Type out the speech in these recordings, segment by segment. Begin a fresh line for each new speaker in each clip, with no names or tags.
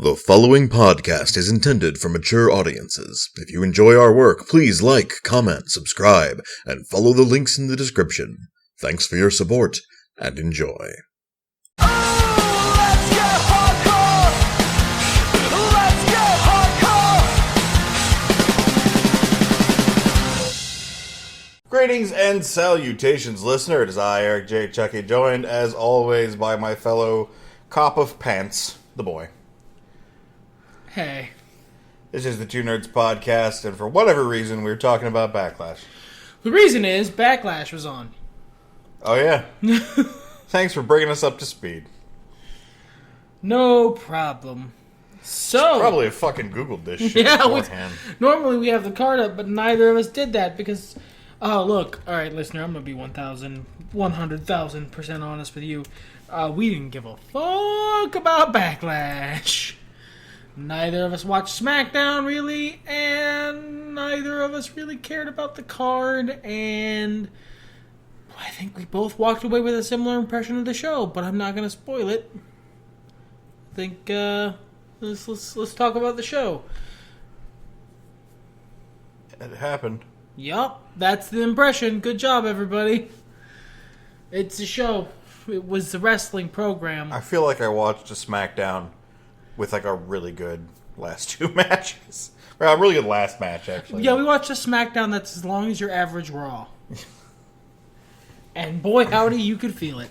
The following podcast is intended for mature audiences. If you enjoy our work, please like, comment, subscribe, and follow the links in the description. Thanks for your support, and enjoy. Greetings and salutations, listener. It is I, Erick J. Chucky, joined as always by my fellow cop of pants, the boy.
Hey.
This is the Two Nerds Podcast, and for whatever reason, we were talking about Backlash.
The reason is Backlash was on.
Oh, yeah? Thanks for bringing us up to speed.
No problem. So
Probably have fucking Googled this shit beforehand.
Normally we have the card up, but neither of us did that because... Oh, look. All right, listener, I'm going to be 100,000% honest with you. We didn't give a fuck about Backlash. Neither of us watched SmackDown, really, and neither of us really cared about the card, and I think we both walked away with a similar impression of the show, but I'm not going to spoil it. I think, let's talk about the show.
It happened.
Yup, that's the impression. Good job, everybody. It's a show. It was the wrestling program.
I feel like I watched a SmackDown with like a really good last two matches. Well, a really good last match, actually.
Yeah, we watched a SmackDown that's as long as your average Raw. And boy, howdy, you could feel it.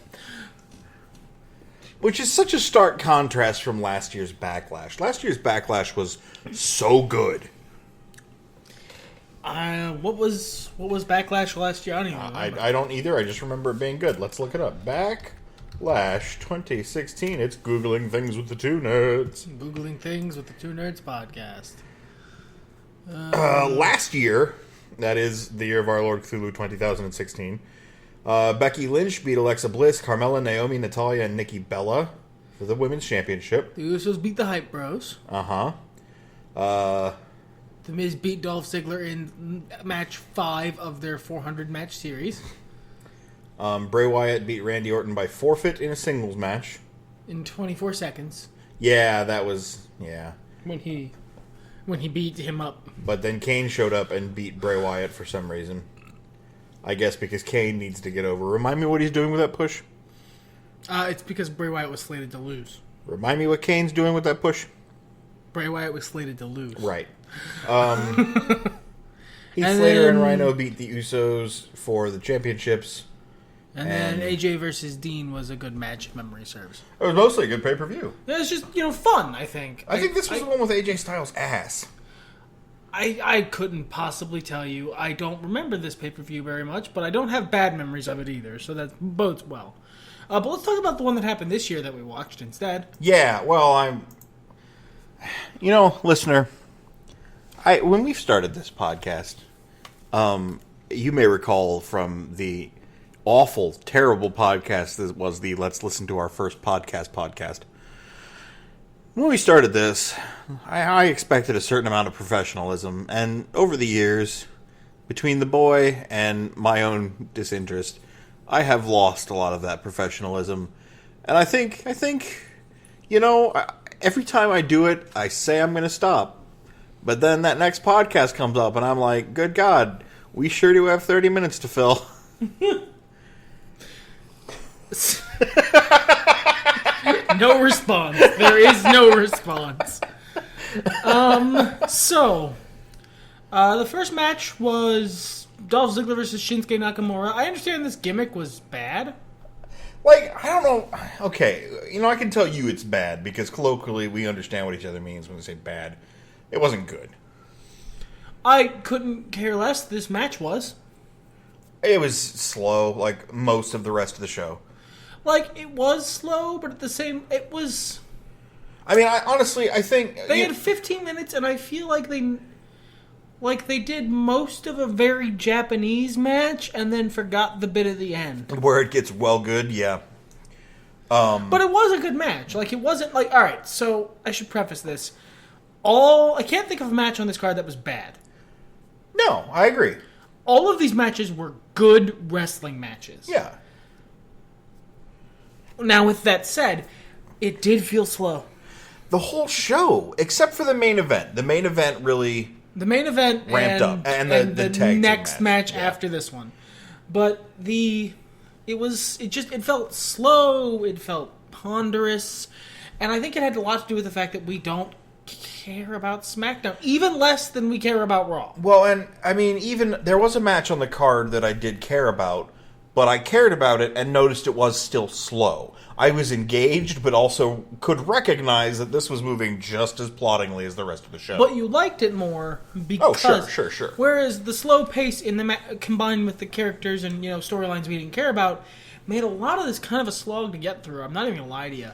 Which is such a stark contrast from last year's Backlash. Last year's Backlash was so good.
What was Backlash last year? I don't even remember.
I don't either. I just remember it being good. Let's look it up. Backlash 2016. It's Googling things with the Two Nerds.
Googling things with the Two Nerds podcast.
Last year, that is the year of our Lord Cthulhu 2016, Becky Lynch beat Alexa Bliss, Carmella, Naomi, Natalya, and Nikki Bella for the Women's Championship.
The Usos beat the Hype Bros. The Miz beat Dolph Ziggler in match 5 of their 400 match series.
Bray Wyatt beat Randy Orton by forfeit in a singles match.
In 24 seconds.
Yeah, that was... yeah.
When he beat him up.
But then Kane showed up and beat Bray Wyatt for some reason. I guess because Kane needs to get over. Remind me what he's doing with that push?
It's because Bray Wyatt was slated to lose.
Remind me what Kane's doing with that push?
Bray Wyatt was slated to lose.
Right. Heath Slater and Rhino beat the Usos for the championships.
And then AJ versus Dean was a good match, if memory serves.
It was mostly a good pay-per-view.
It was just, fun, I think.
I think this was the one with AJ Styles' ass.
I couldn't possibly tell you. I don't remember this pay-per-view very much, but I don't have bad memories of it either, so that bodes well. But let's talk about the one that happened this year that we watched instead.
Yeah, well, listener, when we started this podcast, you may recall from the awful, terrible podcast that was the Let's Listen to Our First podcast. When we started this, I expected a certain amount of professionalism, and over the years, between the boy and my own disinterest, I have lost a lot of that professionalism. And I think, every time I do it, I say I'm going to stop. But then that next podcast comes up, and I'm like, good God, we sure do have 30 minutes to fill.
No response. There is no response. The first match was Dolph Ziggler versus Shinsuke Nakamura. I understand this gimmick was bad.
I don't know. Okay, I can tell you it's bad because colloquially we understand what each other means when we say bad. It wasn't good.
I couldn't care less. This match was.
It was slow, like most of the rest of the show.
It was slow, but at the same... It was...
I mean, I think...
They had 15 minutes, and I feel like they did most of a very Japanese match, and then forgot the bit at the end.
Where it gets well good, yeah.
But it was a good match. It wasn't Alright, so I should preface this. I can't think of a match on this card that was bad.
No, I agree.
All of these matches were good wrestling matches.
Yeah.
Now, with that said, it did feel slow.
The whole show, except for the main event. The main event really...
The main event
ramped up. And the tag team
next match after this one. But it felt slow, it felt ponderous, and I think it had a lot to do with the fact that we don't care about SmackDown, even less than we care about Raw.
Well, and I mean, even there was a match on the card that I did care about, but I cared about it and noticed it was still slow. I was engaged, but also could recognize that this was moving just as ploddingly as the rest of the show.
But you liked it more because...
Oh, sure.
Whereas the slow pace in the combined with the characters and storylines we didn't care about made a lot of this kind of a slog to get through. I'm not even going to lie to you.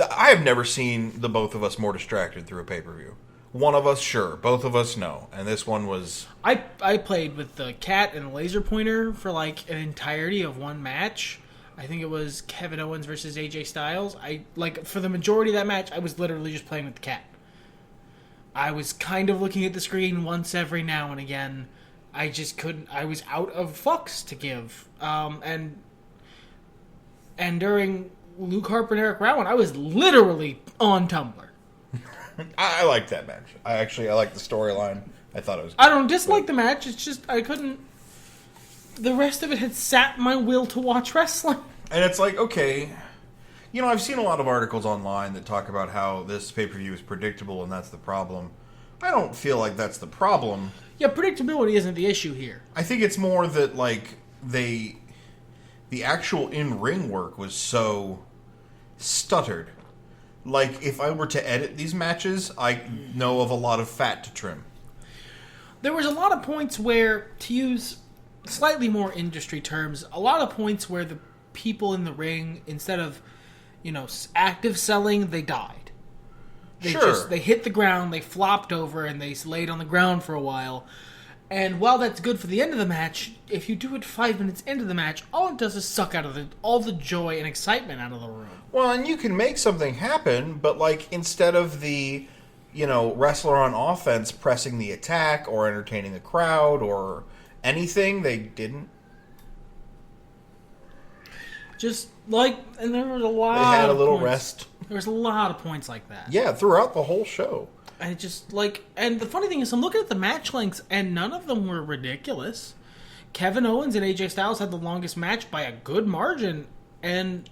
I have never seen the both of us more distracted through a pay-per-view. One of us, sure. Both of us, no. And this one was...
I played with the cat and the laser pointer for like an entirety of one match. I think it was Kevin Owens versus AJ Styles. For the majority of that match, I was literally just playing with the cat. I was kind of looking at the screen once every now and again. I just couldn't. I was out of fucks to give. And during Luke Harper and Erick Rowan, I was literally on Tumblr.
I liked that match. I liked the storyline. I thought it was good.
I don't dislike the match. It's just I couldn't... The rest of it had sapped my will to watch wrestling.
And it's like, okay, I've seen a lot of articles online that talk about how this pay-per-view is predictable and that's the problem. I don't feel like that's the problem.
Yeah, predictability isn't the issue here.
I think it's more that, the actual in-ring work was so stuttered. If I were to edit these matches, I know of a lot of fat to trim.
There was a lot of points where, to use slightly more industry terms, a lot of points where the people in the ring, instead of, active selling, they died. They hit the ground, they flopped over, and they laid on the ground for a while. And while that's good for the end of the match, if you do it 5 minutes into the match, all it does is suck out of all the joy and excitement out of the room.
Well, and you can make something happen, but instead of the, wrestler on offense pressing the attack or entertaining the crowd or anything, they didn't.
And there was a lot.
They had a little
points.
rest.
There was a lot of points like that.
Yeah, throughout the whole show.
And and the funny thing is, I'm looking at the match lengths, and none of them were ridiculous. Kevin Owens and AJ Styles had the longest match by a good margin, and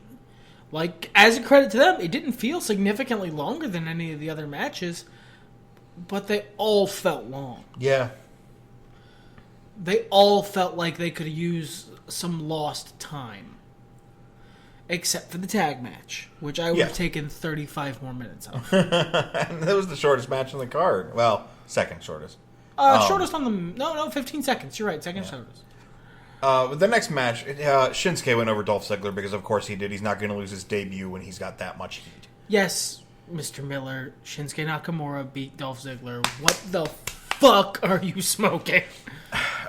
as a credit to them, it didn't feel significantly longer than any of the other matches, but they all felt long.
Yeah.
They all felt like they could use some lost time. Except for the tag match, which I would have taken 35 more minutes of.
And that was the shortest match on the card. Well, second shortest.
Shortest on the... No, 15 seconds. You're right, second shortest.
The next match, Shinsuke went over Dolph Ziggler because, of course, he did. He's not going to lose his debut when he's got that much heat.
Yes, Mr. Miller, Shinsuke Nakamura beat Dolph Ziggler. What the fuck are you smoking?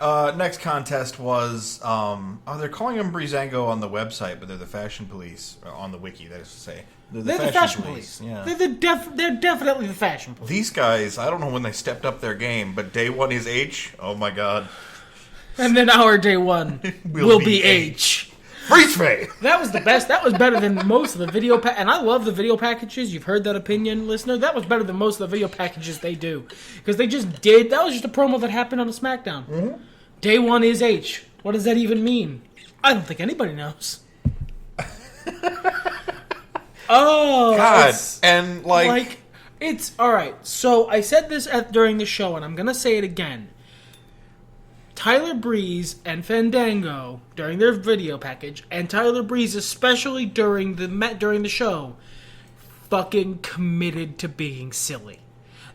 Next contest was, they're calling them Breezango on the website, but they're the Fashion Police, on the wiki, that is to say.
They're the Fashion Police.
Yeah.
They're definitely the Fashion Police.
These guys, I don't know when they stepped up their game, but day one is H. Oh my god.
And then our day one will be H.
Freeze me!
That was the best. That was better than most of the video and I love the video packages. You've heard that opinion, listener. That was better than most of the video packages they do. Because they just did... That was just a promo that happened on a SmackDown.
Mm-hmm.
Day one is H. What does that even mean? I don't think anybody knows. Oh,
God. And,
it's... Alright, so I said this during the show, and I'm going to say it again. Tyler Breeze and Fandango during their video package, and Tyler Breeze especially during the show, fucking committed to being silly.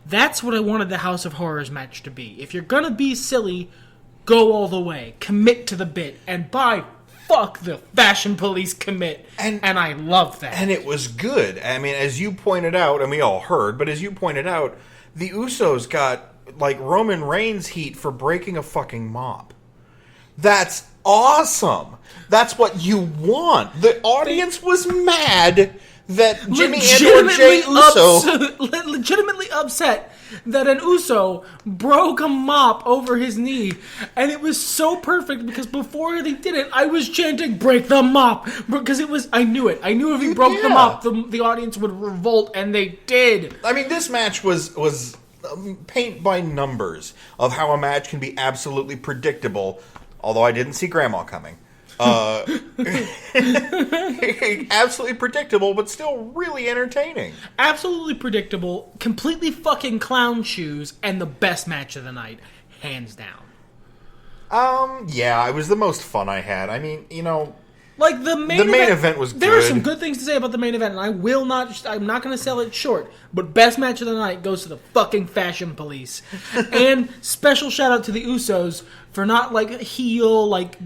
That's what I wanted the House of Horrors match to be. If you're gonna be silly, go all the way. Commit to the bit. And by fuck, the Fashion Police commit. And I love that.
And it was good. I mean, as you pointed out, and we all heard, but as you pointed out, the Usos got Roman Reigns heat for breaking a fucking mop. That's awesome. That's what you want. The audience was mad that Jimmy and or Jey Uso...
legitimately upset that an Uso broke a mop over his knee. And it was so perfect because before they did it, I was chanting, break the mop. Because I knew it. I knew if he broke the mop, the audience would revolt, and they did.
I mean, this match was paint by numbers of how a match can be absolutely predictable, although I didn't see Grandma coming. Absolutely predictable, but still really entertaining.
Absolutely predictable, completely fucking clown shoes, and the best match of the night, hands down.
Yeah, it was the most fun I had. I mean,
like the main
event was good.
There are some good things to say about the main event, and I'm not going to sell it short, but best match of the night goes to the fucking Fashion Police. And special shout out to the Usos for not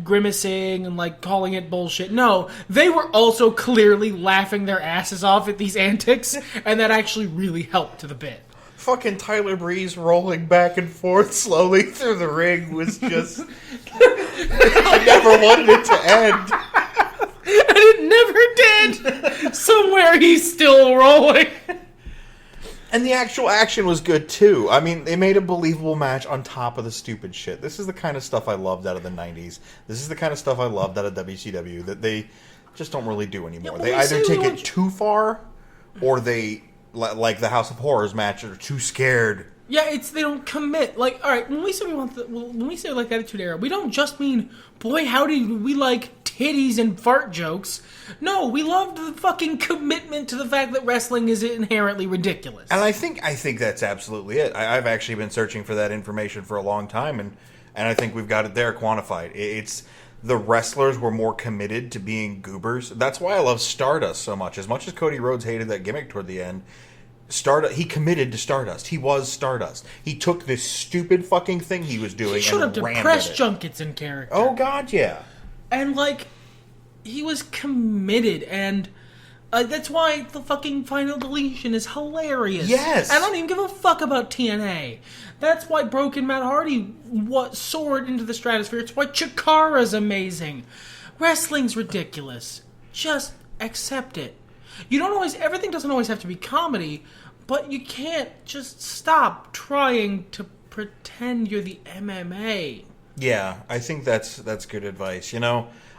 grimacing and calling it bullshit. No, they were also clearly laughing their asses off at these antics, and that actually really helped to the bit.
Fucking Tyler Breeze rolling back and forth slowly through the ring was just... I never wanted it to end.
And it never did. Somewhere he's still rolling.
And the actual action was good, too. I mean, they made a believable match on top of the stupid shit. This is the kind of stuff I loved out of the 90s. This is the kind of stuff I loved out of WCW that they just don't really do anymore.
Yeah,
they either take it too far, or they, like the House of Horrors match, are too scared.
Yeah, they don't commit. Like, all right, when we say when we say like Attitude Era, we don't just mean, boy, howdy, we like titties and fart jokes. No, we loved the fucking commitment to the fact that wrestling is inherently ridiculous.
And I think that's absolutely it. I've actually been searching for that information for a long time, and I think we've got it there quantified. It's the wrestlers were more committed to being goobers. That's why I love Stardust so much. As much as Cody Rhodes hated that gimmick toward the end, he committed to Stardust. He was Stardust. He took this stupid fucking thing he was doing and ran with it.
He showed up to press junkets in character.
Oh, God, yeah.
And, he was committed, and that's why the fucking Final Deletion is hilarious.
Yes.
I don't even give a fuck about TNA. That's why Broken Matt Hardy soared into the stratosphere. It's why Chikara's amazing. Wrestling's ridiculous. Just accept it. Everything doesn't always have to be comedy, but you can't just stop trying to pretend you're the MMA.
Yeah, I think that's good advice.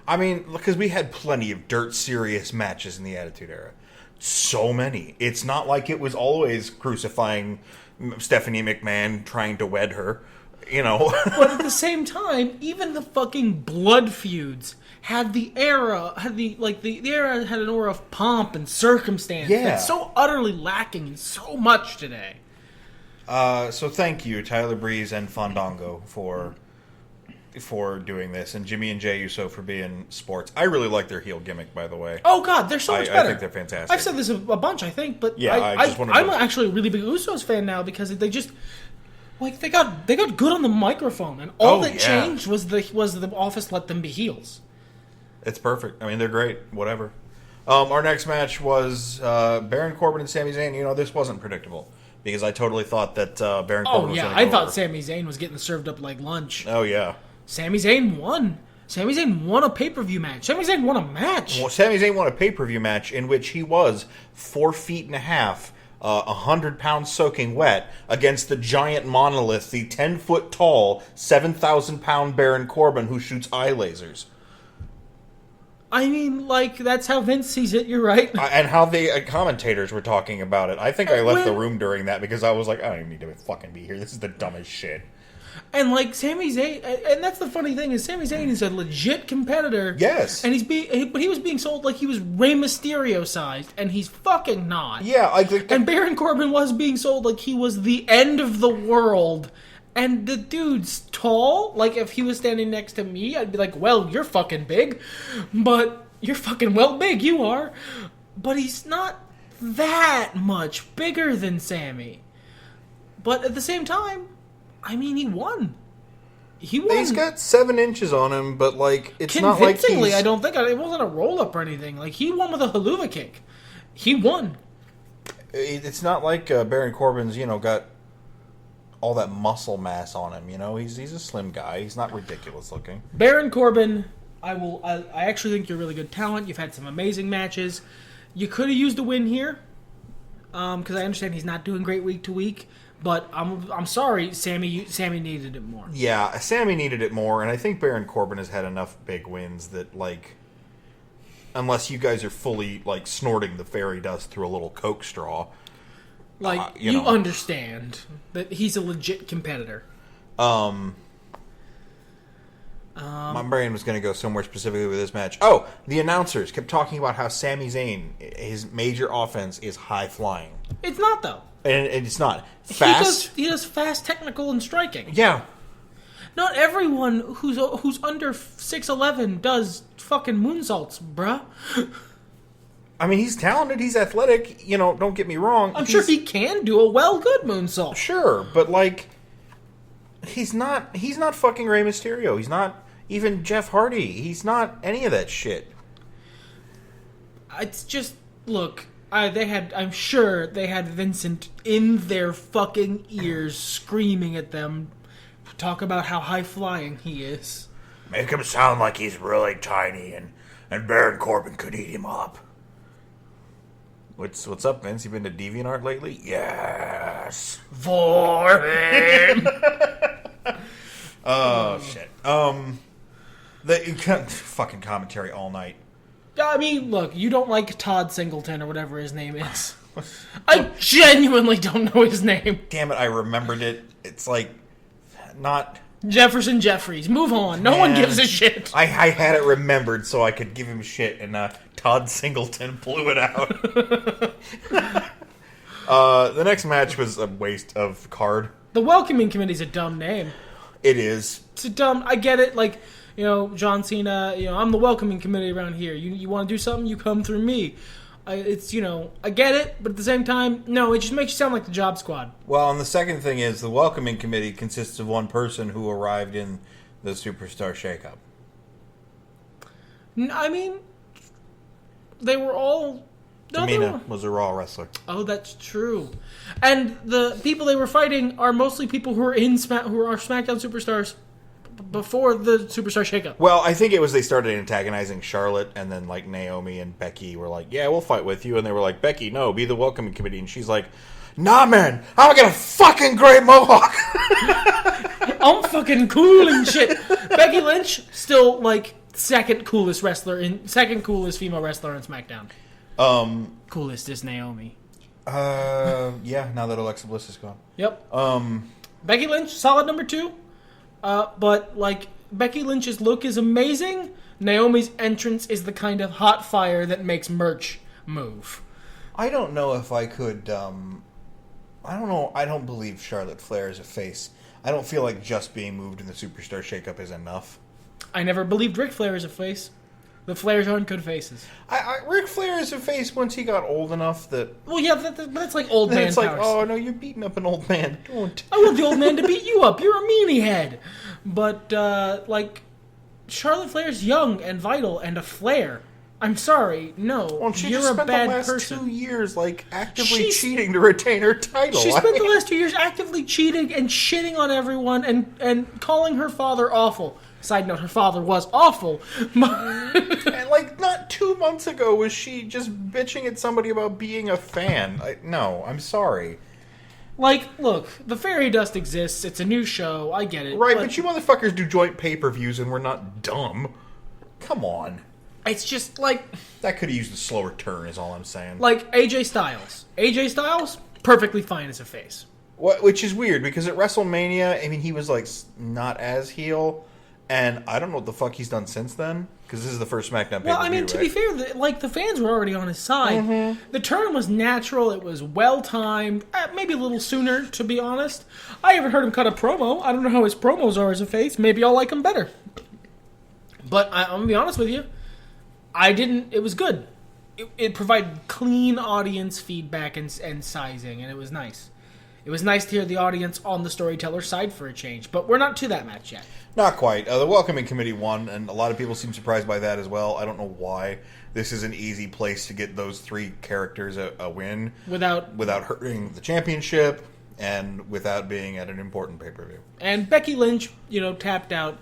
I mean, because we had plenty of dirt serious matches in the Attitude Era. So many. It's not like it was always crucifying Stephanie McMahon trying to wed her,
But at the same time, even the fucking blood feuds had the era had an aura of pomp and circumstance.
Yeah.
That's so utterly lacking in so much today.
So thank you, Tyler Breeze and Fandango, for doing this, and Jimmy and Jey Uso for being sports. I really like their heel gimmick, by the way.
Oh God, they're so much better.
I think they're fantastic.
I've said this a bunch, I think, but
yeah,
I'm actually a really big Usos fan now because they just they got good on the microphone, and all that changed was the office let them be heels.
It's perfect. I mean, they're great. Whatever. Our next match was Baron Corbin and Sami Zayn. This wasn't predictable because I totally thought that Baron Corbin was going to go
I thought
over.
Sami Zayn was getting served up like lunch.
Oh, yeah.
Sami Zayn won. Sami Zayn won a pay-per-view match. Sami Zayn won a match.
Well, Sami Zayn won a pay-per-view match in which he was 4 feet and a half, 100 pounds soaking wet against the giant monolith, the 10-foot tall, 7,000-pound Baron Corbin who shoots eye lasers.
I mean, that's how Vince sees it, you're right.
And how the commentators were talking about it. I think I left the room during that because I was like, I don't even need to fucking be here. This is the dumbest shit.
And Sami Zayn, and that's the funny thing is Sami Zayn is a legit competitor.
Yes.
And but he was being sold like he was Rey Mysterio sized, and he's fucking not.
Yeah.
And Baron Corbin was being sold like he was the end of the world. And the dude's tall. If he was standing next to me, I'd be like, well, you're fucking big. But you're fucking big, you are. But he's not that much bigger than Sami. But at the same time, I mean, he won. He won.
He's got 7 inches on him, but it's not like
convincingly. I don't think it wasn't a roll up or anything. He won with a haluva kick. He won.
It's not like Baron Corbin's got all that muscle mass on him. He's a slim guy. He's not ridiculous looking.
Baron Corbin, I actually think you're really good talent. You've had some amazing matches. You could have used a win here, because I understand he's not doing great week to week. But I'm sorry, Sami needed it more.
Yeah, Sami needed it more, and I think Baron Corbin has had enough big wins that, like, unless you guys are fully, like, snorting the fairy dust through a little Coke straw.
Like,
you
you
know.
understand that he's a legit competitor.
My brain was going to go somewhere specifically with this match. Oh, the announcers kept talking about how Sami Zayn, his major offense is high flying.
It's not, though.
And it's not. Fast?
He does fast, technical, and striking.
Yeah.
Not everyone who's under 6'11" does fucking moonsaults, bruh.
I mean, he's talented, he's athletic, you know, don't get me wrong.
I'm sure he can do a good moonsault.
Sure, but, like, he's not fucking Rey Mysterio. He's not even Jeff Hardy. He's not any of that shit.
It's just, look, I'm sure they had Vincent in their fucking ears screaming at them, talk about how high-flying he is.
Make him sound like he's really tiny and Baron Corbin could eat him up. What's up, Vince? You been to DeviantArt lately? Yes.
For him!
Oh, shit. The fucking commentary all night.
I mean, look, you don't like Todd Singleton or whatever his name is. I genuinely don't know his name.
Damn it, I remembered it. It's like, not...
Jefferson Jeffries. Move on. No one gives a shit.
I had it remembered so I could give him shit, and Todd Singleton blew it out. The next match was a waste of card.
The Welcoming Committee's a dumb name.
It is.
It's a dumb... I get it, like... You know, John Cena, I'm the welcoming committee around here. You want to do something, you come through me. It's, I get it, but at the same time, no, it just makes you sound like the Job Squad.
Well, and the second thing is the welcoming committee consists of one person who arrived in the Superstar Shakeup.
I mean, they were all...
Tamina was a Raw wrestler.
Oh, that's true. And the people they were fighting are mostly people who are who are SmackDown superstars before the Superstar Shakeup.
Well, I think it was they started antagonizing Charlotte, and then like Naomi and Becky were like, "Yeah, we'll fight with you," and they were like, "Becky, no, be the welcoming committee," and she's like, "Nah, man, I'm gonna fucking great mohawk."
I'm fucking cool and shit. Becky Lynch still like second coolest female wrestler in SmackDown. Coolest is Naomi.
Yeah. Now that Alexa Bliss is gone.
Yep. Becky Lynch, solid number 2. But, like, Becky Lynch's look is amazing. Naomi's entrance is the kind of hot fire that makes merch move.
I don't know if I could, I don't know. I don't believe Charlotte Flair is a face. I don't feel like just being moved in the Superstar Shakeup is enough.
I never believed Ric Flair is a face. The Flairs aren't good faces.
Ric Flair is a face once he got old enough that...
Well, yeah, that's like old man
it's like,
powers.
oh, no, you're beating up an old man. Don't.
I want the old man to beat you up. You're a meanie head. But, like, Charlotte Flair's young and vital and a Flair. I'm sorry, no.
Well, she
you're
just
a
spent
bad
the last
person.
2 years, like, actively cheating to retain her title.
She spent the last 2 years actively cheating and shitting on everyone and calling her father awful. Side note, her father was awful.
And, like, not 2 months ago was she just bitching at somebody about being a fan. No, I'm sorry.
Like, look, the fairy dust exists. It's a new show. I get it.
Right, but you motherfuckers do joint pay-per-views and we're not dumb. Come on.
It's just, like...
That could have used a slower turn is all I'm saying.
Like, AJ Styles. AJ Styles, perfectly fine as a face.
Which is weird, because at WrestleMania, I mean, he was, like, not as heel... And I don't know what the fuck he's done since then, because this is the first SmackDown pay-per-view,
Well, I mean, to be fair, the fans were already on his side.
Mm-hmm.
The turn was natural. It was well-timed. Maybe a little sooner, to be honest. I haven't heard him cut a promo. I don't know how his promos are as a face. Maybe I'll like him better. But I'm going to be honest with you. It was good. It provided clean audience feedback and sizing, and it was nice. It was nice to hear the audience on the storyteller's side for a change. But we're not to that match yet.
Not quite. The welcoming committee won, and a lot of people seem surprised by that as well. I don't know why. This is an easy place to get those 3 characters a win. Without hurting the championship, and without being at an important pay-per-view.
And Becky Lynch, tapped out.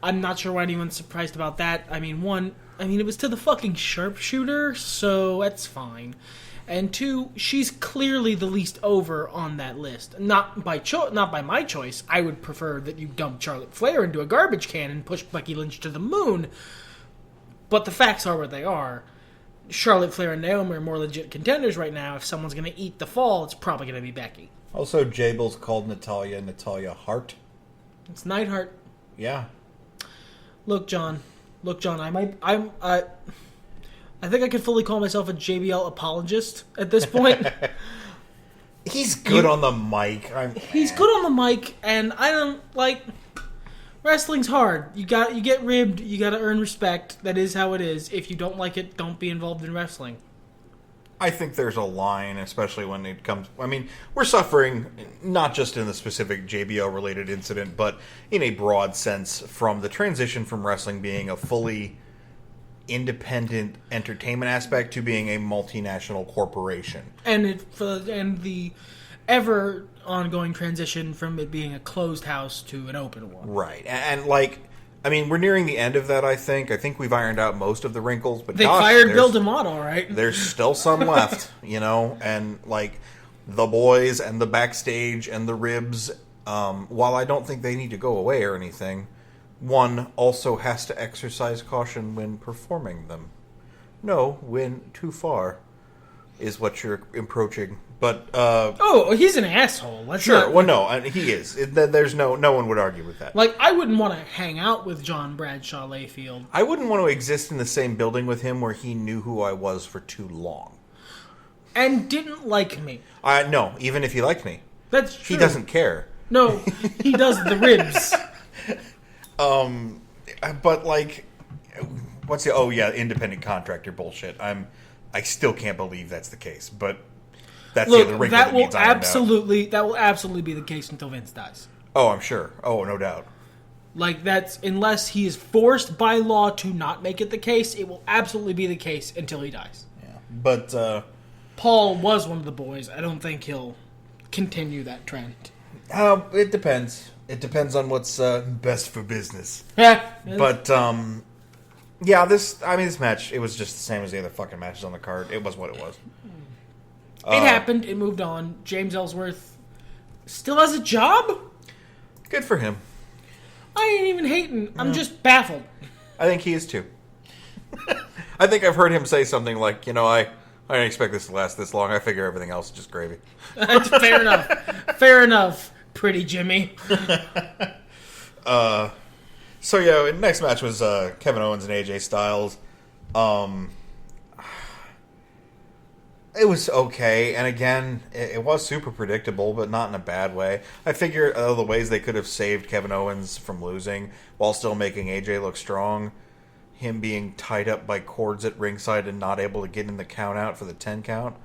I'm not sure why anyone's surprised about that. I mean, one, I mean, it was to the fucking sharpshooter, so that's fine. And 2, she's clearly the least over on that list. Not by my choice. I would prefer that you dump Charlotte Flair into a garbage can and push Becky Lynch to the moon. But the facts are what they are. Charlotte Flair and Naomi are more legit contenders right now. If someone's going to eat the fall, it's probably going to be Becky.
Also, Jabil's called Natalia Hart.
It's Neidhart.
Yeah.
Look, John. I think I could fully call myself a JBL apologist at this point.
He's good on the mic.
He's good on the mic, and I don't like. Wrestling's hard. You get ribbed. You got to earn respect. That is how it is. If you don't like it, don't be involved in wrestling.
I think there's a line, especially when it comes... I mean, we're suffering, not just in the specific JBL-related incident, but in a broad sense from the transition from wrestling being a fully independent entertainment aspect to being a multinational corporation.
And the ever ongoing transition from it being a closed house to an open one.
Right. And like... I mean, we're nearing the end of that, I think. I think we've ironed out most of the wrinkles. But
they fired Bill DeMott, all right.
There's still some left, and, like, the boys and the backstage and the ribs, while I don't think they need to go away or anything, one also has to exercise caution when performing them. No, when too far is what you're approaching. But
he's an asshole.
He is. There's no one would argue with that.
Like, I wouldn't want to hang out with John Bradshaw Layfield.
I wouldn't want to exist in the same building with him where he knew who I was for too long
and didn't like me.
No, even if he liked me,
that's true.
He doesn't care.
No, he does the ribs.
But like, independent contractor bullshit. I still can't believe that's the case, but. That's the other wrinkle that will
absolutely be the case until Vince dies.
Oh, I'm sure. Oh, no doubt.
Like, that's unless he is forced by law to not make it the case, it will absolutely be the case until he dies.
Yeah, but
Paul was one of the boys. I don't think he'll continue that trend.
It depends. It depends on what's best for business. But this match, it was just the same as the other fucking matches on the card. It was what it was.
It happened. It moved on. James Ellsworth still has a job?
Good for him.
I ain't even hating. I'm just baffled.
I think he is too. I think I've heard him say something like, I didn't expect this to last this long. I figure everything else is just gravy.
Fair enough. Fair enough, pretty Jimmy.
Next match was Kevin Owens and AJ Styles. It was okay, and again, it was super predictable, but not in a bad way. I figure the ways they could have saved Kevin Owens from losing while still making AJ look strong, him being tied up by cords at ringside and not able to get in the count out for the 10 count,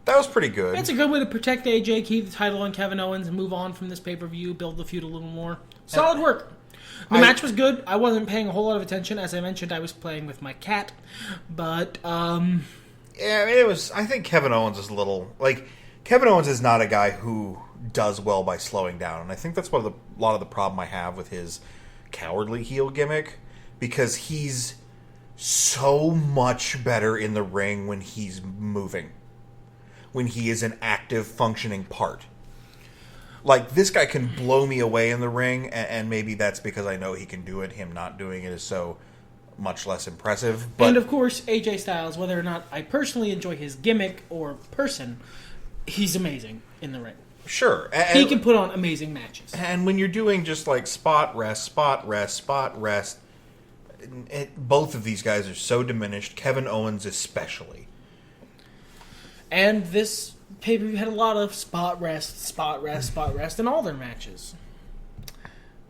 that was pretty good.
That's a good way to protect AJ, keep the title on Kevin Owens, and move on from this pay-per-view, build the feud a little more. Solid work. The match was good. I wasn't paying a whole lot of attention. As I mentioned, I was playing with my cat, but...
Yeah, it was. I think Kevin Owens is a little Kevin Owens is not a guy who does well by slowing down, and I think that's a lot of the problem I have with his cowardly heel gimmick, because he's so much better in the ring when he's moving, when he is an active, functioning part. Like, this guy can blow me away in the ring, and maybe that's because I know he can do it. Him not doing it is so much less impressive. But,
and of course, AJ Styles, whether or not I personally enjoy his gimmick or person, he's amazing in the ring.
Sure.
He can put on amazing matches.
And when you're doing just like spot rest, both of these guys are so diminished, Kevin Owens especially.
And this pay-per-view had a lot of spot rest in all their matches.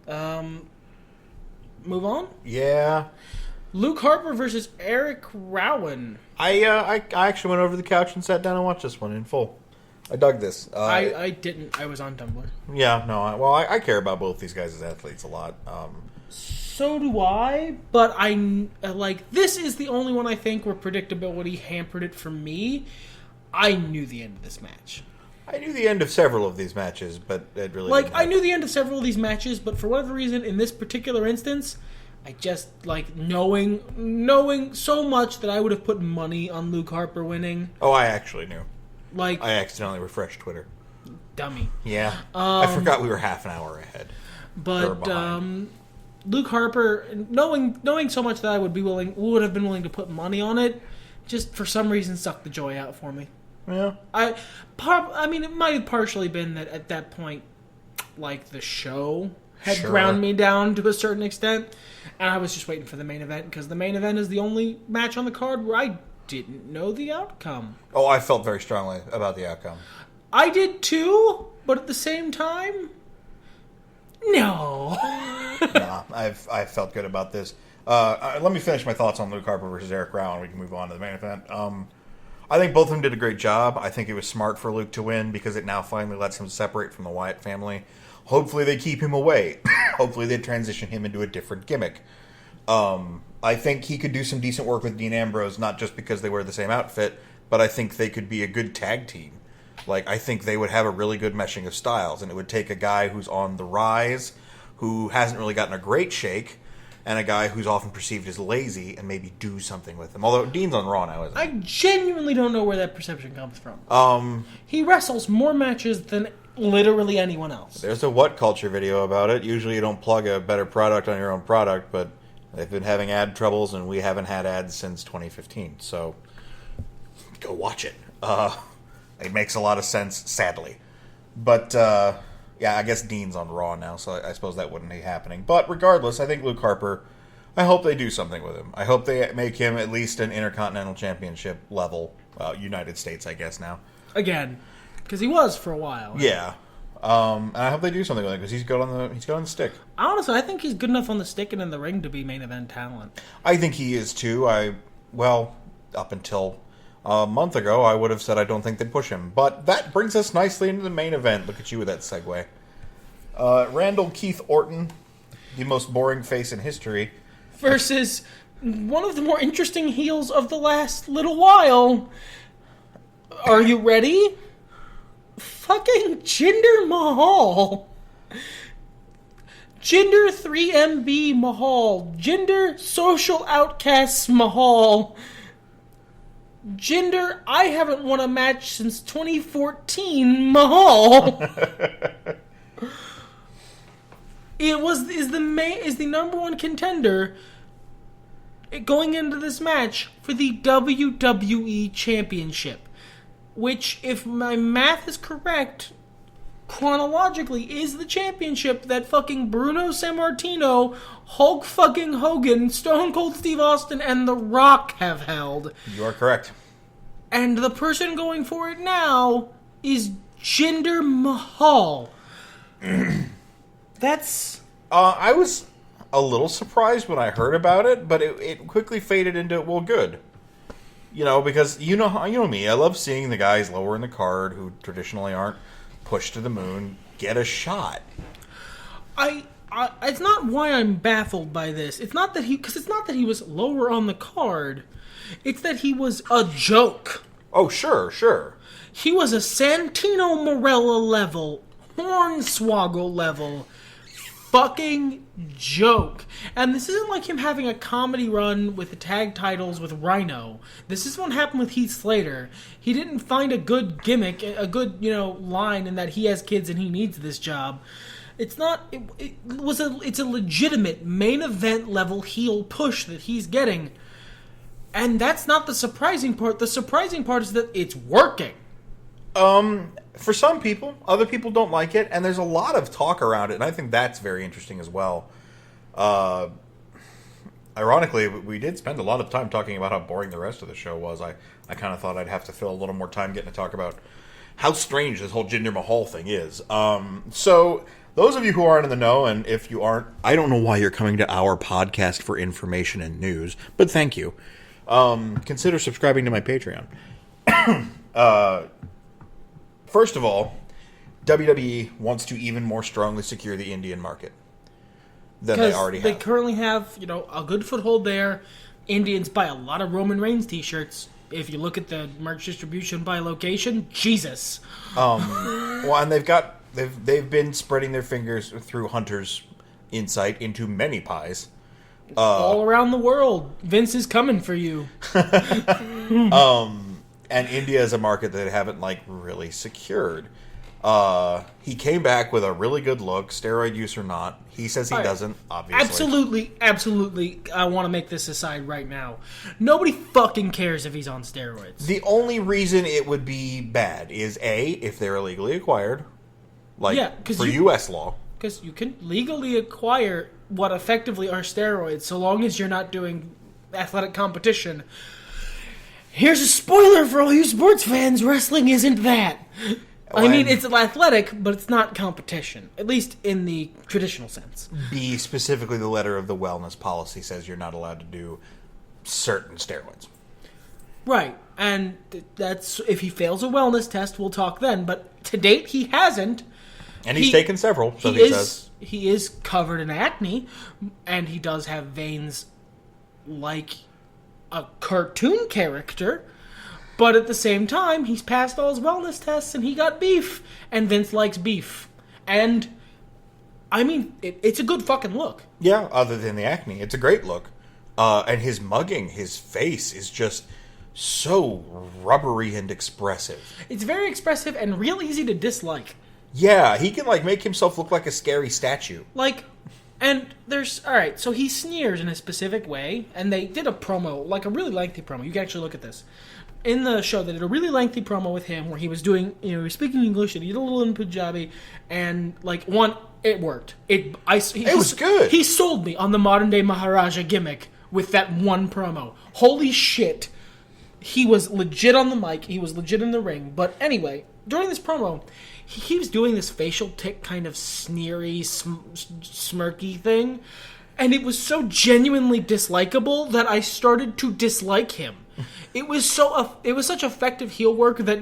Move on?
Yeah.
Luke Harper versus Erick Rowan.
I actually went over the couch and sat down and watched this one in full. I dug this.
I didn't. I was on Tumblr.
Yeah, no. I care about both these guys as athletes a lot.
So do I, but this is the only one I think where predictability hampered it for me. I knew the end of this match.
I knew the end of several of these matches, but it really
I knew the end of several of these matches, but for whatever reason, in this particular instance, I just, like, knowing so much that I would have put money on Luke Harper winning.
Oh, I actually knew.
Like,
I accidentally refreshed Twitter.
Dummy.
Yeah. I forgot we were half an hour ahead.
But Luke Harper, knowing so much that I would have been willing to put money on it, just for some reason sucked the joy out for me.
Yeah.
I mean, it might have partially been that at that point, like, the show had ground me down to a certain extent, and I was just waiting for the main event, because the main event is the only match on the card where I didn't know the outcome.
Oh, I felt very strongly about the outcome.
I did too, but at the same time, no.
Nah, I felt good about this. Let me finish my thoughts on Luke Harper versus Erick Rowan. We can move on to the main event. I think both of them did a great job. I think it was smart for Luke to win because it now finally lets him separate from the Wyatt family. Hopefully they keep him away. Hopefully they transition him into a different gimmick. I think he could do some decent work with Dean Ambrose, not just because they wear the same outfit, but I think they could be a good tag team. Like, I think they would have a really good meshing of styles, and it would take a guy who's on the rise, who hasn't really gotten a great shake, and a guy who's often perceived as lazy, and maybe do something with him. Although Dean's on Raw now, isn't he?
I genuinely don't know where that perception comes from. He wrestles more matches than literally anyone else.
There's a What Culture video about it. Usually you don't plug a better product on your own product, but they've been having ad troubles, and we haven't had ads since 2015. So go watch it. It makes a lot of sense, sadly. But, yeah, I guess Dean's on Raw now, so I suppose that wouldn't be happening. But regardless, I think Luke Harper, I hope they do something with him. I hope they make him at least an Intercontinental Championship level, United States, I guess, now.
Again, because he was for a while.
Yeah. And I hope they do something with him, because he's good on the stick.
Honestly, I think he's good enough on the stick and in the ring to be main event talent.
I think he is, too. Up until a month ago, I would have said I don't think they'd push him. But that brings us nicely into the main event. Look at you with that segue. Randall Keith Orton, the most boring face in history.
Versus one of the more interesting heels of the last little while. Are you ready? Fucking Jinder Mahal. Jinder 3MB Mahal. Jinder Social Outcasts Mahal. Jinder, I haven't won a match since 2014 Mahal. is the number one contender going into this match for the WWE Championship, which, if my math is correct, chronologically is the championship that fucking Bruno Sammartino, Hulk fucking Hogan, Stone Cold Steve Austin, and The Rock have held.
You are correct.
And the person going for it now is Jinder Mahal. That's...
I was a little surprised when I heard about it, but it quickly faded into, well, good. You know, because you know me, I love seeing the guys lower in the card who traditionally aren't pushed to the moon get a shot.
It's not why I'm baffled by this. It's not that he was lower on the card. It's that he was a joke.
Oh, sure.
He was a Santino Marella level, Hornswoggle level fucking joke. And this isn't like him having a comedy run with the tag titles with Rhino. This is what happened with Heath Slater. He didn't find a good gimmick, a good, line in that he has kids and he needs this job. It's not. It's a legitimate main event level heel push that he's getting, and that's not the surprising part. The surprising part is that it's working.
For some people, other people don't like it, and there's a lot of talk around it, and I think that's very interesting as well. Ironically, we did spend a lot of time talking about how boring the rest of the show was. I kind of thought I'd have to fill a little more time getting to talk about how strange this whole Jinder Mahal thing is. So those of you who aren't in the know, and if you aren't, I don't know why you're coming to our podcast for information and news, but thank you. Consider subscribing to my Patreon. First of all, WWE wants to even more strongly secure the Indian market than they already have.
They currently have, a good foothold there. Indians buy a lot of Roman Reigns t-shirts. If you look at the merch distribution by location, Jesus.
Well, and they've been spreading their fingers through Hunter's insight into many pies.
All around the world, Vince is coming for you.
And India is a market that they haven't really secured. He came back with a really good look, steroid use or not. He says he doesn't, obviously.
Absolutely. I want to make this aside right now. Nobody fucking cares if he's on steroids.
The only reason it would be bad is A, if they're illegally acquired, for U.S. law.
Because you can legally acquire what effectively are steroids, so long as you're not doing athletic competition. Here's a spoiler for all you sports fans: wrestling isn't that. I mean, it's athletic, but it's not competition, at least in the traditional sense.
B, specifically the letter of the wellness policy says you're not allowed to do certain steroids.
Right, and that's if he fails a wellness test, we'll talk then. But to date, he hasn't.
And he's taken several, so he says.
He is covered in acne, and he does have veins like a cartoon character. But at the same time, he's passed all his wellness tests, and he got beef. And Vince likes beef. And, I mean, it's a good fucking look.
Yeah, other than the acne. It's a great look. And his mugging, his face is just so rubbery and expressive.
It's very expressive and real easy to dislike.
Yeah, he can, make himself look like a scary statue.
And there's... Alright, so he sneers in a specific way, and they did a promo, a really lengthy promo. You can actually look at this. In the show, they did a really lengthy promo with him where he was doing, he was speaking English, and he did a little in Punjabi, and, it worked. It was
good.
He sold me on the modern-day Maharaja gimmick with that one promo. Holy shit. He was legit on the mic. He was legit in the ring. But anyway, during this promo, he keeps doing this facial tic kind of sneery, smirky thing, and it was so genuinely dislikable that I started to dislike him. It was such effective heel work that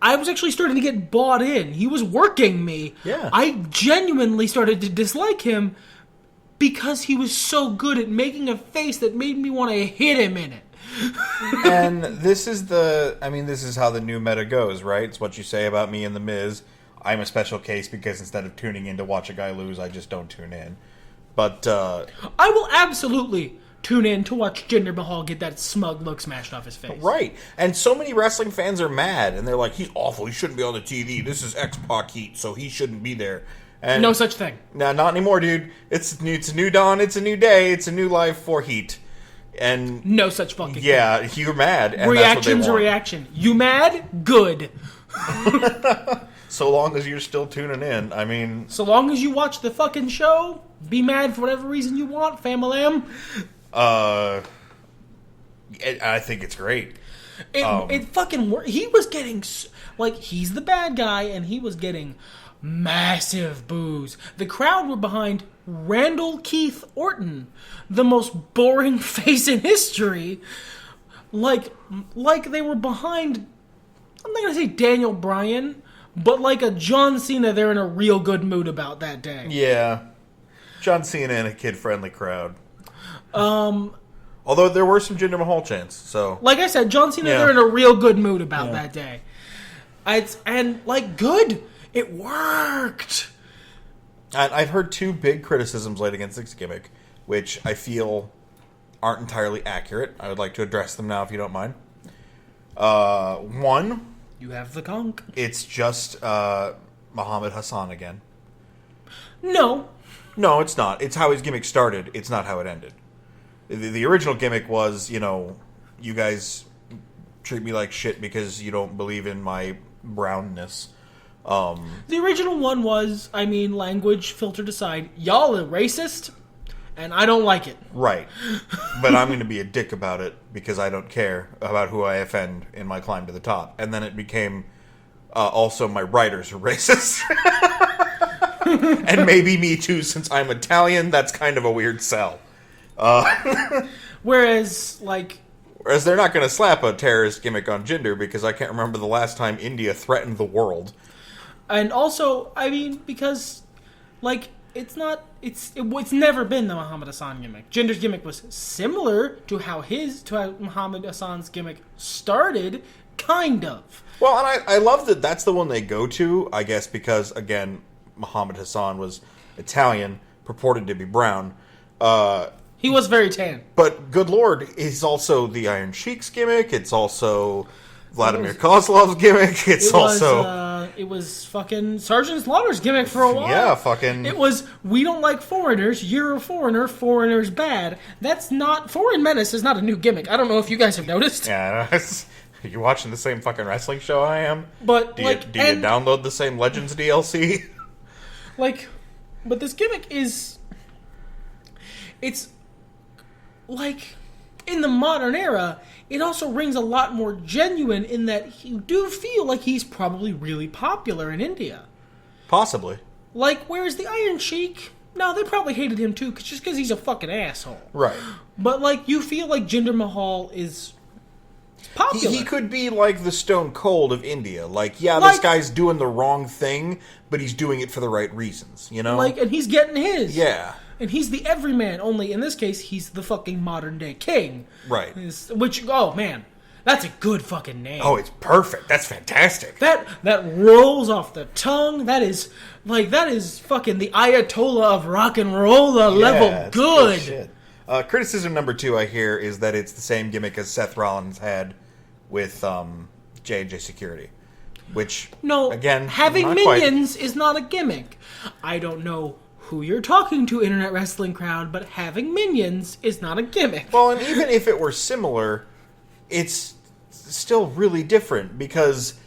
I was actually starting to get bought in. He was working me.
Yeah.
I genuinely started to dislike him because he was so good at making a face that made me want to hit him in it.
And this is how the new meta goes, right? It's what you say about me and The Miz. I'm a special case because instead of tuning in to watch a guy lose, I just don't tune in. But
I will absolutely tune in to watch Jinder Mahal get that smug look smashed off his face.
Right. And so many wrestling fans are mad, and they're like, he's awful, he shouldn't be on the TV. This is X-Pac heat, so he shouldn't be there. And
no such thing.
No, not anymore, dude. It's a new dawn, it's a new day, it's a new life for heat. And
no such fucking thing.
Yeah, you're mad. And
reaction's a reaction. You mad? Good.
So long as you're still tuning in, I mean...
So long as you watch the fucking show, be mad for whatever reason you want, fam-a-lam.
I think it's great.
It fucking worked. He was getting... he's the bad guy, and he was getting massive boos. The crowd were behind Randall Keith Orton, the most boring face in history. Like they were behind... I'm not going to say Daniel Bryan... But like a John Cena, they're in a real good mood about that day.
Yeah. John Cena in a kid-friendly crowd. Although there were some Jinder Mahal chants, so...
Like I said, John Cena, they're in a real good mood about that day. Good. It worked.
I've heard two big criticisms laid against this gimmick, which I feel aren't entirely accurate. I would like to address them now, if you don't mind. One...
You have the conch.
It's just Muhammad Hassan again.
No,
it's not. It's how his gimmick started. It's not how it ended. The original gimmick was, you guys treat me like shit because you don't believe in my brownness.
The original one was, language filtered aside, y'all are racist, and I don't like it.
Right. But I'm going to be a dick about it because I don't care about who I offend in my climb to the top. And then it became also my writers are racist. And maybe me too, since I'm Italian. That's kind of a weird sell.
Whereas
they're not going to slap a terrorist gimmick on Jinder because I can't remember the last time India threatened the world.
And also, because, it's never been the Muhammad Hassan gimmick. Jinder's gimmick was similar to how Muhammad Hassan's gimmick started, kind of.
Well, and I love that that's the one they go to, I guess, because, again, Muhammad Hassan was Italian, purported to be brown.
He was very tan.
But good lord, it's also the Iron Sheik's gimmick. It's also Vladimir Kozlov's gimmick.
It was fucking Sergeant Slaughter's gimmick for a while.
Yeah, fucking.
It was, we don't like foreigners. You're a foreigner. Foreigners bad. That's not, Foreign Menace is not a new gimmick. I don't know if you guys have noticed.
Yeah, you're watching the same fucking wrestling show I am.
But
do you download the same Legends DLC?
But this gimmick is, it's like, in the modern era, it also rings a lot more genuine in that you do feel like he's probably really popular in India.
Possibly.
Whereas the Iron Sheik, no, they probably hated him too, just because he's a fucking asshole.
Right.
But, you feel like Jinder Mahal is popular.
He could be like the Stone Cold of India. This guy's doing the wrong thing, but he's doing it for the right reasons, you know?
And he's getting his.
Yeah.
And he's the everyman, only in this case, he's the fucking modern-day king.
Right.
Oh, man, that's a good fucking name.
Oh, it's perfect. That's fantastic.
That rolls off the tongue. That is fucking the Ayatollah of rock and roll level good.
Shit. Criticism number 2 I hear is that it's the same gimmick as Seth Rollins had with J&J Security. Which, again,
having minions is not a gimmick. I don't know who you're talking to, internet wrestling crowd, but having minions is not a gimmick.
Well, and even if it were similar, it's still really different, because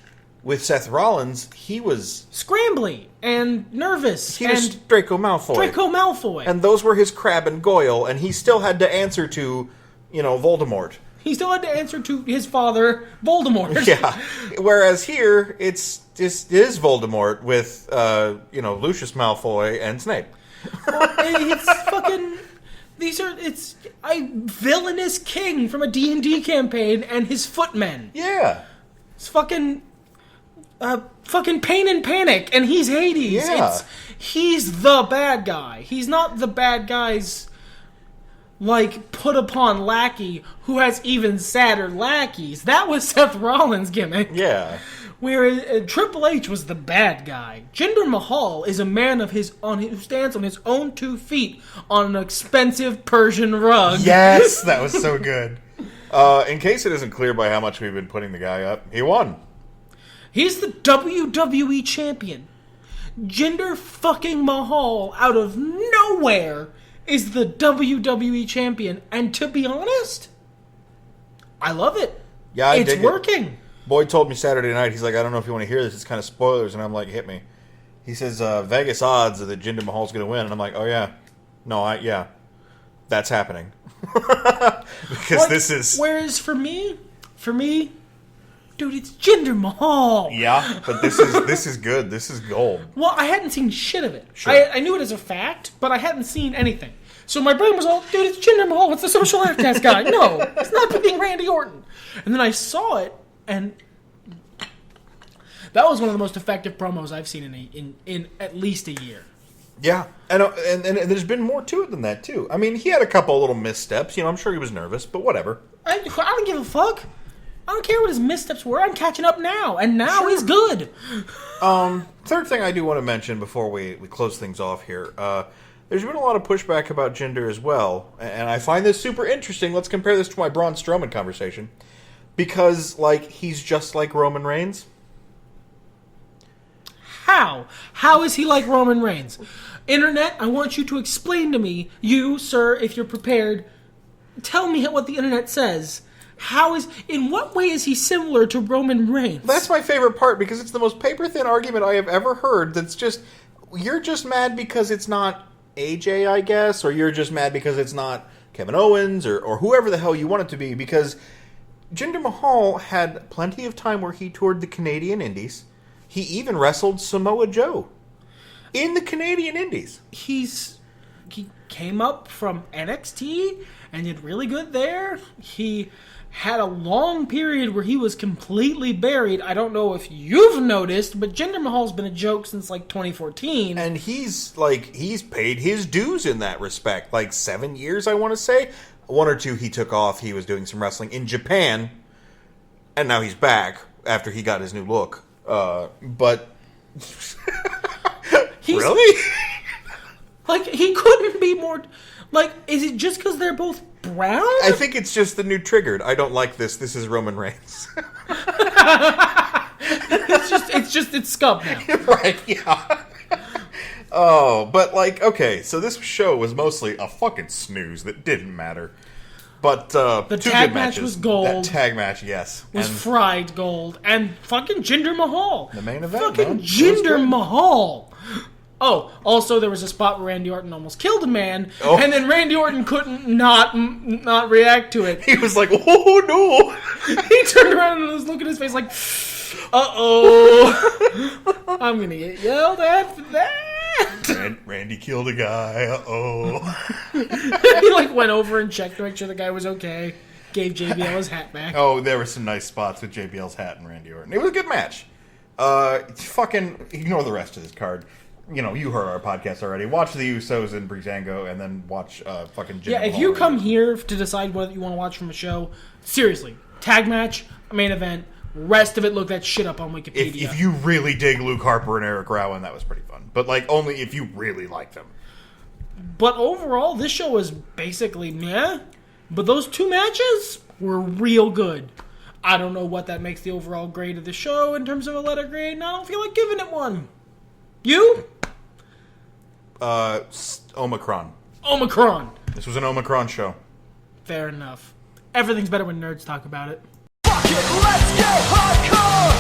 with Seth Rollins, he was
scrambly and nervous.
He was Draco Malfoy. And those were his Crab and Goyle, and he still had to answer to, Voldemort.
He still had to answer to his father, Voldemort.
Yeah. Whereas here, it is Voldemort with, Lucius Malfoy and Snape.
Well, it's fucking... It's a villainous king from a D&D campaign and his footmen.
Yeah.
It's fucking Pain and Panic, and he's Hades.
Yeah.
He's the bad guy. He's not the bad guy's, put upon lackey who has even sadder lackeys. That was Seth Rollins' gimmick.
Yeah.
Whereas Triple H was the bad guy. Jinder Mahal is a man who stands on his own 2 feet on an expensive Persian rug.
Yes, that was so good. In case it isn't clear by how much we've been putting the guy up, he won.
He's the WWE champion. Jinder fucking Mahal, out of nowhere, is the WWE champion. And to be honest, I love it.
Yeah,
it's working.
Boyd told me Saturday night, he's like, I don't know if you want to hear this, it's kind of spoilers, and I'm like, hit me. He says, Vegas odds that Jinder Mahal's going to win, and I'm like, oh yeah. No, yeah. That's happening. Because this is...
Whereas for me, dude, it's Jinder Mahal.
Yeah, but this is good. This is gold.
Well, I hadn't seen shit of it.
Sure.
I knew it as a fact, but I hadn't seen anything. So my brain was all, dude, it's Jinder Mahal. It's the social outcast guy. No, it's not being Randy Orton. And then I saw it, and that was one of the most effective promos I've seen in at least a year.
Yeah, and there's been more to it than that, too. I mean, he had a couple little missteps. I'm sure he was nervous, but whatever.
I don't give a fuck. I don't care what his missteps were. I'm catching up now, and now he's good.
Third thing I do want to mention before we close things off here. There's been a lot of pushback about Jinder as well, and I find this super interesting. Let's compare this to my Braun Strowman conversation. Because, he's just like Roman Reigns.
How? How is he like Roman Reigns? Internet, I want you to explain to me, you, sir, if you're prepared, tell me what the internet says. In what way is he similar to Roman Reigns?
That's my favorite part, because it's the most paper-thin argument I have ever heard that's just, you're just mad because it's not AJ, I guess, or you're just mad because it's not Kevin Owens, or whoever the hell you want it to be, because Jinder Mahal had plenty of time where he toured the Canadian Indies. He even wrestled Samoa Joe in the Canadian Indies.
He came up from NXT and did really good there. He had a long period where he was completely buried. I don't know if you've noticed, but Jinder Mahal's been a joke since 2014.
And he's paid his dues in that respect. 7 years, I want to say. 1 or 2 he took off. He was doing some wrestling in Japan, and now he's back after he got his new look. But really,
he couldn't be more. Like, is it just because they're both brown?
I think it's just the new triggered. I don't like this. This is Roman Reigns.
It's scum now.
Right, yeah. Oh, but like, okay, so this show was mostly a fucking snooze that didn't matter. But
the
two
tag
good
match
matches.
was gold.
That tag match, yes.
Was
And
fried gold. And fucking Jinder Mahal.
the main event,
Fucking
man. It was
Jinder
good.
Mahal. Oh, also there was a spot where Randy Orton almost killed a man,
Oh.
and then Randy Orton couldn't not react to it.
He was like, oh no.
He turned around and was looking at his face like, uh-oh. I'm gonna get yelled at for that.
Randy killed a guy, uh-oh.
He like went over and checked to make sure the guy was okay. Gave JBL his hat back.
Oh, there were some nice spots with JBL's hat and Randy Orton. It was a good match. Fucking ignore the rest of this card. You know, you heard our podcast already. Watch the Usos and Breezango, and then watch fucking Jinder
Yeah, if
Mahal.
you come here to decide what you want to watch from a show, seriously, tag match, main event, rest of it, look that shit up on Wikipedia.
If you really dig Luke Harper and Erick Rowan, that was pretty fun. But like, only if you really like them.
But overall, this show is basically meh. But those two matches were real good. I don't know what that makes the overall grade of the show in terms of a letter grade, and I don't feel like giving it one. You?
Omicron.
Omicron.
This was an Omicron show.
Fair enough. Everything's better when nerds talk about it.
Fuck it, let's get hardcore!